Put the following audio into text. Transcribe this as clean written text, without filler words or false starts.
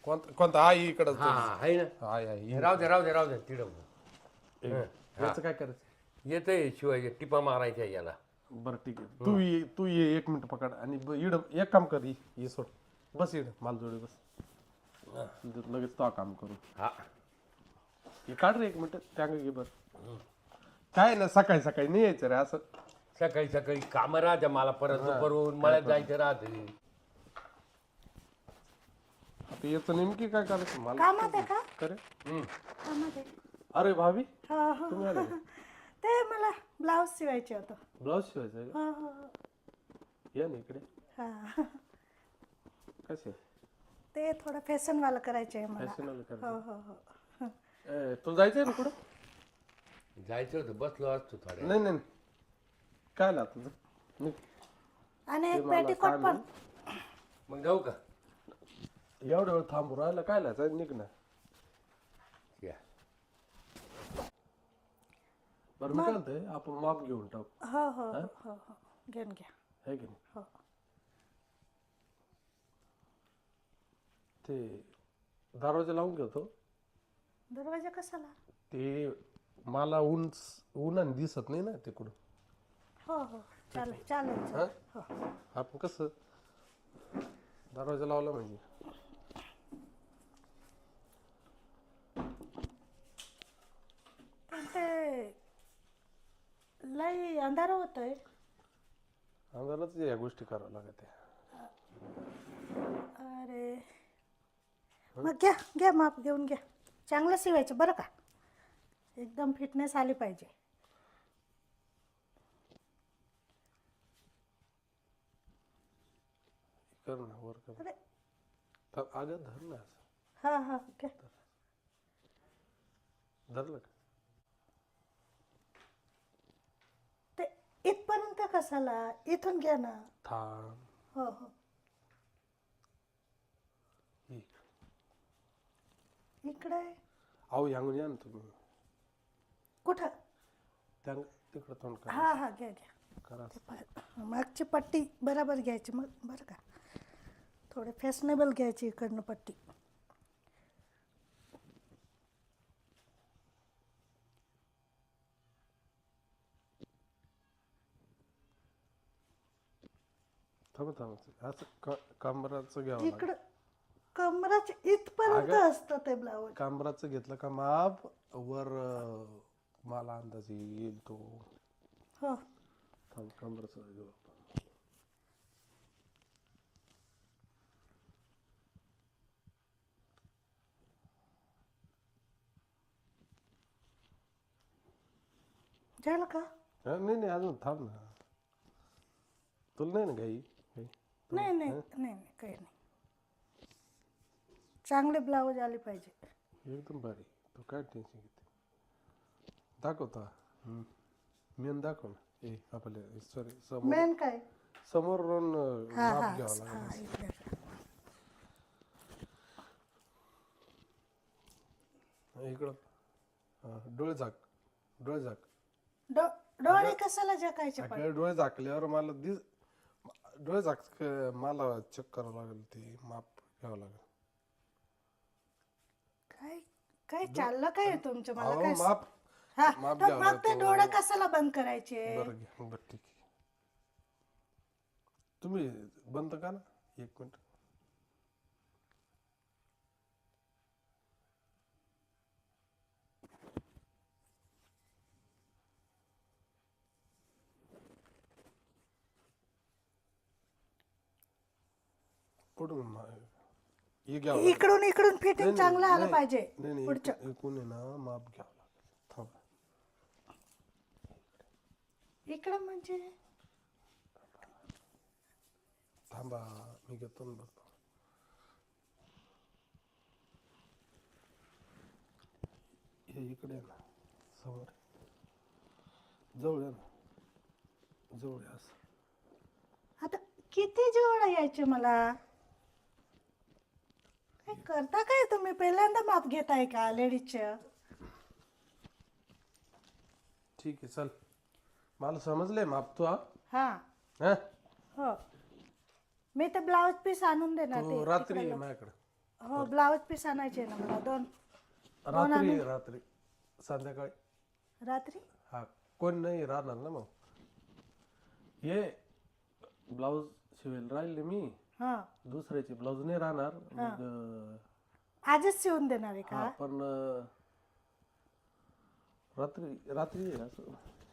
कोणता कोणता हा इकडं हा आहे ना. हाय हाय राहू दे तिकडं. याचं काय करायचं येतंय शिवाय टिपा मारायच्या याला. बरं ठीक आहे तू ये 1 मिनिट पकड आणि इड एक काम कर ये सोड बस इड मालजोडी बस लगेच तो काम करू हा हे काढ रे 1 मिनिट त्या घे बरं काय ना सकाळी सकाळी नाही यायचं रे असं सकाळी कामं राहते मला परत दुपारून मळ्यात जायचं राहते. आता याचं नेमकी काय करायचं मला कामात आहे का? करे कामात आहे. अरे भाभी हा, हा. तुम्ही आले ते मला ब्लाऊज शिवायचे होतं. ब्लाऊज शिवायचं आहे हा, हा, का या ना इकडे हा. कसे ते थोडं फॅशनवालं करायचे आहे मला. फॅशनल हो करायचं हो हो. तुला जायचंय ना कुठं जायचं होतं बसलो असतो थोड्या. नाही काय ना तुझं निघ. आणि ते एक मला पेटीकोट काम पण. मग जाऊ का? एवढं वेळ थांबू राहिला काय लायचं निघ ना या. बरं मी काय म्हणतोय आपण माप घेऊन टाकू हो हो हो हो. घेऊन घ्या. है की नाही हो. ते दरवाजा लावून घेतो दरवाजा कशाला? ते मला उन्हाने दिसत नाही ना तिकडून हो हो चालेल चालेल हा चालेल. हो. आपण कसं दरवाजा लावला म्हणजे पण ते लई अंधार होतोय. अंधारातच या गोष्टी कराव्या लागत अरे मग घ्या माप घेऊन घ्या. चांगलं शिवायचं बरं का. एकदम फिटनेस आली पाहिजे. कर ना वर कर अरे अगं धर ना असं हा हा घ्या. धरलं का ते इथपर्यंत कशाला? इथून घ्या ना. थांब हो हो. इक. इकडे अहो यांगून या ना तुम्ही कुठं? त्या तिकडं तोंड करा हा हा घ्या घ्या. करा मागची पट्टी बरोबर घ्यायची मग बरं का. थोडे फॅशनेबल घ्यायची इकडनं पट्टी. थांब असं कमराचं घ्यावं लागेल इकडं कमराच्या इथपर्यंत असतं ते ब्लाऊज. कमराचं घेतलं का माप वर मला अंदाज येईल तो हो थांब कमराचं घेऊ आपण. झालं का? नाही अजून थांब ना तुला नाही ना काही नाही नाही नाही नाही काही नाही. चांगले ब्लाऊज आले पाहिजे. एकदम भारी तू काय टेन्शन घेते दाखवता मेन दाखव ना आपल्या सॉरी समोर मेन काय? समोरून हा हा माप घ्यावं हा लागेल इकडे. इकडं डोळे झाक डोळे कशाला झाकायचे पण? अगं डोळे झाकल्यावर मला डोळे झाक मला चेक करावं लागेल ते माप घ्यावं लागेल काय काय चाललं काय तुमचं मला अहो काय? माप हा माप तर घ्यावं मग ते लागतो. डोळे कशाला बंद करायचे? बरं घ्या बरं ठीक आहे तुम्ही बंद का ना 1 मिनिट पुढून हे घ्यावं लागेल. इकडून फिटिंग चांगलं आलं पाहिजे. नाही पुढचं एकूण आहे ना माप घ्यावं लागेल थांब इकडं म्हणजे थांबा मी घेतो ना बघतो हे इकडे आहे ना समोर जवळ आहे ना जवळ आहे असं आता किती जोड यायचे मला? काय करता काय तुम्ही? पहिल्यांदा माप घेताय का लेडीजचं? ठीक आहे चल मला समजलंय माप तू हा हा हो. मी तर ब्लाऊज पीस आणून देणार तू ते रात्री तिकडं ये माझ्याकडे हो ब्लाऊज पीस आणायचे ना मला दोन रात्री संध्याकाळी रात्री. हा कोण नाही राहणार ना मग. हे ब्लाऊज शिवेल राहिले मी, हा दुसऱ्याचे ब्लाऊज नाही राहणार मग. आजच शिवून देणार आहे हा का? पण रात्री रात्री आहे असं.